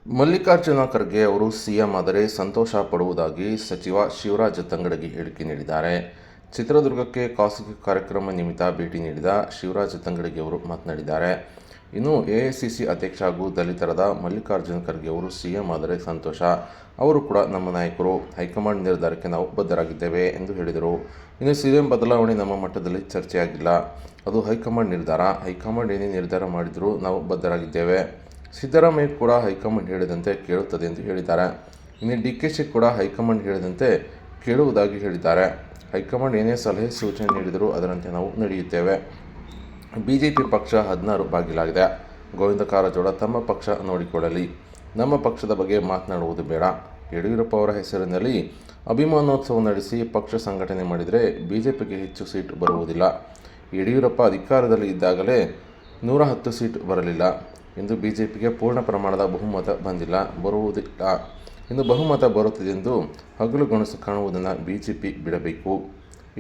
ಮಲ್ಲಿಕಾರ್ಜುನ ಖರ್ಗೆ ಅವರು ಸಿಎಂ ಆದರೆ ಸಂತೋಷ ಪಡುವುದಾಗಿ ಸಚಿವ ಶಿವರಾಜ್ ತಂಗಡಗಿ ಹೇಳಿಕೆ ನೀಡಿದ್ದಾರೆ. ಚಿತ್ರದುರ್ಗಕ್ಕೆ ಖಾಸಗಿ ಕಾರ್ಯಕ್ರಮ ನಿಮಿತ್ತ ಭೇಟಿ ನೀಡಿದ ಶಿವರಾಜ್ ತಂಗಡಗಿ ಅವರು ಮಾತನಾಡಿದ್ದಾರೆ. ಇನ್ನು ಎಐಸಿಸಿ ಅಧ್ಯಕ್ಷ ಹಾಗೂ ದಲಿತರಾದ ಮಲ್ಲಿಕಾರ್ಜುನ ಖರ್ಗೆ ಅವರು ಸಿಎಂ ಆದರೆ ಸಂತೋಷ. ಅವರು ಕೂಡ ನಮ್ಮ ನಾಯಕರು. ಹೈಕಮಾಂಡ್ ನಿರ್ಧಾರಕ್ಕೆ ನಾವು ಬದ್ಧರಾಗಿದ್ದೇವೆ ಎಂದು ಹೇಳಿದರು. ಇನ್ನು ಸಿಎಂ ಬದಲಾವಣೆ ನಮ್ಮ ಮಟ್ಟದಲ್ಲಿ ಚರ್ಚೆಯಾಗಿಲ್ಲ. ಅದು ಹೈಕಮಾಂಡ್ ನಿರ್ಧಾರ. ಹೈಕಮಾಂಡ್ ಏನೇ ನಿರ್ಧಾರ ಮಾಡಿದರೂ ನಾವು ಬದ್ಧರಾಗಿದ್ದೇವೆ. ಸಿದ್ದರಾಮಯ್ಯ ಕೂಡ ಹೈಕಮಾಂಡ್ ಹೇಳಿದಂತೆ ಕೇಳುತ್ತದೆ ಎಂದು ಹೇಳಿದ್ದಾರೆ. ಇನ್ನು ಡಿಕೆಶಿ ಕೂಡ ಹೈಕಮಾಂಡ್ ಹೇಳಿದಂತೆ ಕೇಳುವುದಾಗಿ ಹೇಳಿದ್ದಾರೆ. ಹೈಕಮಾಂಡ್ ಏನೇ ಸಲಹೆ ಸೂಚನೆ ನೀಡಿದರೂ ಅದರಂತೆ ನಾವು ನಡೆಯುತ್ತೇವೆ. ಬಿಜೆಪಿ ಪಕ್ಷ 16 ಬಾಗಿಲಾಗಿದೆ. ಗೋವಿಂದ ಕಾರಜೋಳ ತಮ್ಮ ಪಕ್ಷ ನೋಡಿಕೊಳ್ಳಲಿ. ನಮ್ಮ ಪಕ್ಷದ ಬಗ್ಗೆ ಮಾತನಾಡುವುದು ಬೇಡ. ಯಡಿಯೂರಪ್ಪ ಅವರ ಹೆಸರಿನಲ್ಲಿ ಅಭಿಮಾನೋತ್ಸವ ನಡೆಸಿ ಪಕ್ಷ ಸಂಘಟನೆ ಮಾಡಿದರೆ ಬಿಜೆಪಿಗೆ ಹೆಚ್ಚು ಸೀಟ್ ಬರುವುದಿಲ್ಲ. ಯಡಿಯೂರಪ್ಪ ಅಧಿಕಾರದಲ್ಲಿ ಇದ್ದಾಗಲೇ 110 ಸೀಟ್ ಬರಲಿಲ್ಲ. ಇಂದು ಬಿಜೆಪಿಗೆ ಪೂರ್ಣ ಪ್ರಮಾಣದ ಬಹುಮತ ಬಂದಿಲ್ಲ, ಬರುವುದಿಲ್ಲ. ಇಂದು ಬಹುಮತ ಬರುತ್ತಿದೆ ಎಂದು ಹಗಲುಗನಸು ಕಾಣುವುದನ್ನು ಬಿಜೆಪಿ ಬಿಡಬೇಕು.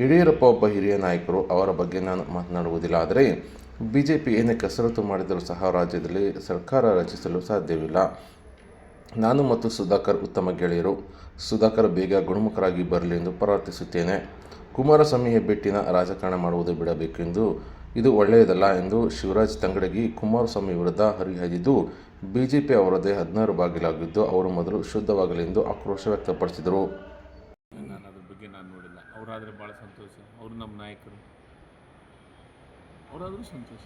ಯಡಿಯೂರಪ್ಪ ಒಬ್ಬ ಹಿರಿಯ ನಾಯಕರು. ಅವರ ಬಗ್ಗೆ ನಾನು ಮಾತನಾಡುವುದಿಲ್ಲ. ಆದರೆ ಬಿಜೆಪಿ ಏನೇ ಕಸರತ್ತು ಮಾಡಿದರೂ ಸಹ ರಾಜ್ಯದಲ್ಲಿ ಸರ್ಕಾರ ರಚಿಸಲು ಸಾಧ್ಯವಿಲ್ಲ. ನಾನು ಮತ್ತು ಸುಧಾಕರ್ ಉತ್ತಮ ಗೆಳೆಯರು. ಸುಧಾಕರ್ ಬೇಗ ಗುಣಮುಖರಾಗಿ ಬರಲಿ ಎಂದು ಪ್ರಾರ್ಥಿಸುತ್ತೇನೆ. ಕುಮಾರಸ್ವಾಮಿ ಹೆಬ್ಬೆಟ್ಟಿನ ರಾಜಕಾರಣ ಮಾಡುವುದು ಬಿಡಬೇಕೆಂದು ಇದು ಒಳ್ಳೆಯದಲ್ಲ ಎಂದು ಶಿವರಾಜ್ ತಂಗಡಗಿ ಕುಮಾರಸ್ವಾಮಿ ವಿರುದ್ಧ ಹರಿಹಾಯ್ದಿದ್ದು, ಬಿಜೆಪಿ ಅವರದೇ 16 ಬಾಗಿಲಾಗಿದ್ದು ಅವರು ಮೊದಲು ಶುದ್ಧವಾಗಲಿ ಎಂದು ಆಕ್ರೋಶ ವ್ಯಕ್ತಪಡಿಸಿದರು. ನಾನು ಅದ್ರ ಬಗ್ಗೆ ನೋಡಿಲ್ಲ. ಅವರಾದರೆ ಭಾಳ ಸಂತೋಷ. ಅವರು ನಮ್ಮ ನಾಯಕರು. ಅವರಾದರೂ ಸಂತೋಷ.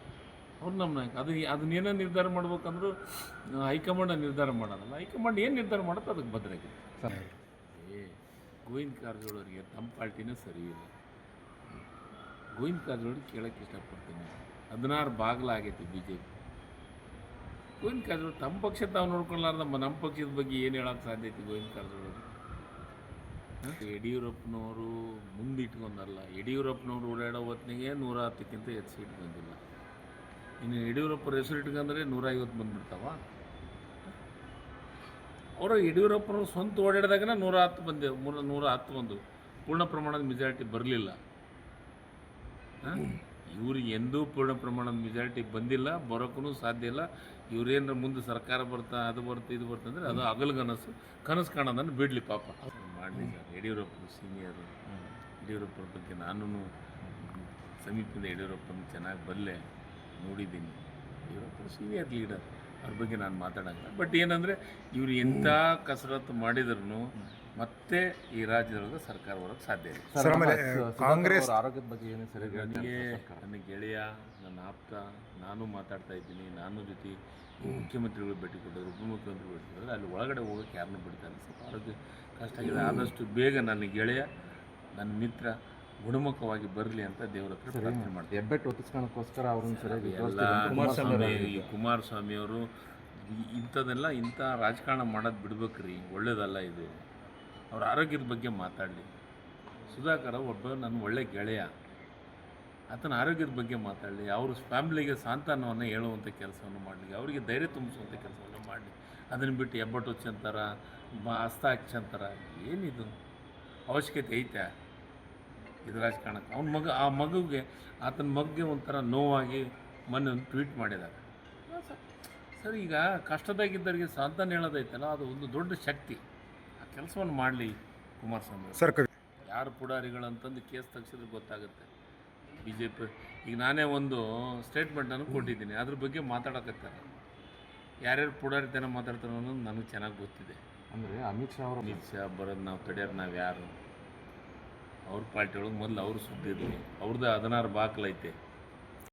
ಅವ್ರು ನಮ್ಮ ನಾಯಕ. ಅದನ್ನೇನೋ ನಿರ್ಧಾರ ಮಾಡ್ಬೇಕಂದ್ರೂ ಹೈಕಮಾಂಡ್ ನಿರ್ಧಾರ ಮಾಡೋದಲ್ಲ. ಹೈಕಮಾಂಡ್ ಏನು ನಿರ್ಧಾರ ಮಾಡುತ್ತೋ ಅದಕ್ಕೆ ಭದ್ರಾಗಿದೆ. ಗೋವಿಂದ ಕಾರಜೋಳ ಅವರಿಗೆ ತಮ್ಮ ಪಾರ್ಟಿನೇ ಸರಿ ಇಲ್ಲ. ಗೋವಿಂದ ಕಾರಜೋಳ ಕೇಳೋಕ್ಕೆ ಇಷ್ಟಪಡ್ತೀನಿ. 16 ಬಾಗಿಲಾಗೈತಿ B J P. Govind Karjol ತಮ್ಮ ಪಕ್ಷ ತಾವು ನೋಡ್ಕೊಳ್ಳಾರ್ದ ನಮ್ಮ ಪಕ್ಷದ ಬಗ್ಗೆ ಏನು ಹೇಳೋಕ್ಕೆ ಸಾಧ್ಯ ಐತಿ ಗೋವಿಂದ ಕಾರಜೋಳ ಅವರು? ಯಡಿಯೂರಪ್ಪನವರು ಮುಂದಿಟ್ಕೊಂಡಲ್ಲ. ಯಡಿಯೂರಪ್ಪನವರು ಓಡಾಡೋ ಹೊತ್ತಿಗೆ 110ಕ್ಕಿಂತ ಹೆಚ್ಚು ಸೀಟ್ ಬಂದಿಲ್ಲ. ಇನ್ನು ಯಡಿಯೂರಪ್ಪರ ಹೆಸರು ಇಟ್ಕೊಂಡ್ರೆ 150 ಬಂದುಬಿಡ್ತಾವ. ಅವರು ಯಡಿಯೂರಪ್ಪನವರು ಸ್ವಂತ ಓಡಾಡಿದಾಗ 110 ಬಂದು ಪೂರ್ಣ ಪ್ರಮಾಣದ ಮೆಜಾರಿಟಿ ಬರಲಿಲ್ಲ. ಇವ್ರಿಗೆ ಎಂದೂ ಪೂರ್ಣ ಪ್ರಮಾಣದ ಮೆಜಾರಿಟಿ ಬಂದಿಲ್ಲ, ಬರೋಕ್ಕೂ ಸಾಧ್ಯ ಇಲ್ಲ. ಇವ್ರೇನಾರ ಮುಂದೆ ಸರ್ಕಾರ ಬರ್ತಾ ಅದು ಬರುತ್ತೆ ಇದು ಬರುತ್ತೆ ಅಂದರೆ ಅದು ಹಗಲುಗನಸು, ಕನಸು ಕಾಣೋದನ್ನು ಬಿಡಲಿ ಪಾಪ. ಮಾಡಲಿ ಸರ್. ಯಡಿಯೂರಪ್ಪನ ಸೀನಿಯರು. ಯಡಿಯೂರಪ್ಪರ ಬಗ್ಗೆ ನಾನು ಸಮೀಪದಿಂದ ಯಡಿಯೂರಪ್ಪನ ಚೆನ್ನಾಗಿ ಬಲ್ಲೆ ನೋಡಿದ್ದೀನಿ. ಯಡಿಯೂರಪ್ಪರ ಸೀನಿಯರ್ ಲೀಡರ್. ಅವ್ರ ಬಗ್ಗೆ ನಾನು ಮಾತಾಡೋಂಗಿಲ್ಲ. ಬಟ್ ಏನಂದರೆ ಇವರು ಎಂಥ ಕಸರತ್ತು ಮಾಡಿದ್ರು ಮತ್ತೆ ಈ ರಾಜ್ಯದೊಳಗೆ ಸರ್ಕಾರ ಬರೋಕ್ಕೆ ಸಾಧ್ಯ ಇಲ್ಲ. ಕಾಂಗ್ರೆಸ್ ಆರೋಗ್ಯದ ಬಗ್ಗೆ ಏನು ಸರಿ ನನ್ನ ಗೆಳೆಯ, ನನ್ನ ಆಪ್ತ, ನಾನು ಮಾತಾಡ್ತಾ ಇದ್ದೀನಿ. ನಾನು ಜೊತೆ ಮುಖ್ಯಮಂತ್ರಿಗಳು ಭೇಟಿ ಕೊಟ್ಟರು, ಉಪಮುಖ್ಯಮಂತ್ರಿಗಳು ಭೇಟಿ ಕೊಟ್ಟರು. ಅಲ್ಲಿ ಒಳಗಡೆ ಹೋಗೋಕ್ಕೆ ಯಾರನ್ನೂ ಬಿಡ್ತಾರೆ. ಸ್ವಲ್ಪ ಆರೋಗ್ಯ ಕಷ್ಟ ಆಗಿದೆ. ಆದಷ್ಟು ಬೇಗ ನನ್ನ ಗೆಳೆಯ, ನನ್ನ ಮಿತ್ರ ಗುಣಮುಖವಾಗಿ ಬರಲಿ ಅಂತ ದೇವರ ಹತ್ರ ಪ್ರಾರ್ಥನೆ ಮಾಡ್ತೀನಿ. ಹೆಬ್ಬೆಟ್ಟು ಒತ್ತಿಸ್ಕೊಳ್ಳೋಕ್ಕೋಸ್ಕರ ಅವ್ರನ್ನ ಸರಿಯಾಗಿ ಕುಮಾರಸ್ವಾಮಿಯವರು ಇಂಥ ರಾಜಕಾರಣ ಮಾಡೋದು ಬಿಡ್ಬೇಕ್ರಿ. ಒಳ್ಳೇದಲ್ಲ ಇದು. ಅವ್ರ ಆರೋಗ್ಯದ ಬಗ್ಗೆ ಮಾತಾಡಲಿ. ಸುಧಾಕರ್ ಒಬ್ಬ ನನ್ನ ಒಳ್ಳೆ ಗೆಳೆಯ. ಆತನ ಆರೋಗ್ಯದ ಬಗ್ಗೆ ಮಾತಾಡಲಿ. ಅವ್ರ ಫ್ಯಾಮಿಲಿಗೆ ಸಾಂತ್ವನವನ್ನು ಹೇಳುವಂಥ ಕೆಲಸವನ್ನು ಮಾಡಲಿ. ಅವರಿಗೆ ಧೈರ್ಯ ತುಂಬಿಸುವಂಥ ಕೆಲಸವನ್ನು ಮಾಡಲಿ. ಅದನ್ನು ಬಿಟ್ಟು ಹೆಬ್ಬೆಟ್ಟು ಹಚ್ಚಂತಾರ, ಹಸ್ತ ಹಚ್ಚಂತಾರ. ಏನಿದು ಅವಶ್ಯಕತೆ ಐತೆ ಇದು ರಾಜಕಾರಣಕ್ಕೆ? ಆ ಮಗುಗೆ ಆತನ ಮಗುಗೆ ಒಂಥರ ನೋವಾಗಿ ಮೊನ್ನೆ ಒಂದು ಟ್ವೀಟ್ ಮಾಡಿದ್ದಾರೆ. ಸರ್, ಈಗ ಕಷ್ಟದಾಗಿದ್ದವರಿಗೆ ಸಾಂತ್ವನ ಹೇಳೋದೈತಲ್ಲ, ಅದು ಒಂದು ದೊಡ್ಡ ಶಕ್ತಿ. ಆ ಕೆಲಸವನ್ನು ಮಾಡಲಿ ಕುಮಾರಸ್ವಾಮಿ ಸರ್. ಯಾರು ಪುಡಾರಿಗಳಂತಂದು ಕೇಸ್ ತೆಗ್ಸಿದ್ರೆ ಗೊತ್ತಾಗುತ್ತೆ. ಬಿ ಜೆ ಪಿ ಈಗ ನಾನೇ ಒಂದು ಸ್ಟೇಟ್ಮೆಂಟನ್ನು ಕೊಟ್ಟಿದ್ದೀನಿ. ಅದ್ರ ಬಗ್ಗೆ ಮಾತಾಡಕತ್ತಾರೆ. ಯಾರ್ಯಾರು ಪುಡಾರಿತನ ಮಾತಾಡ್ತಾರೋ ಅನ್ನೋದು ನನಗೆ ಚೆನ್ನಾಗಿ ಗೊತ್ತಿದೆ. ಅಂದರೆ ಅಮಿತ್ ಶಾ ಬರೋದು ನಾವು ತಡೆಯೋರು ನಾವು ಯಾರು? ಅವ್ರ ಪಾರ್ಟಿ ಒಳಗೆ ಮೊದಲು ಅವರು ಸುದ್ದಿ ಇರಲಿ. ಅವ್ರದ್ದು 16 ಬಾಗಿಲೈತೆ.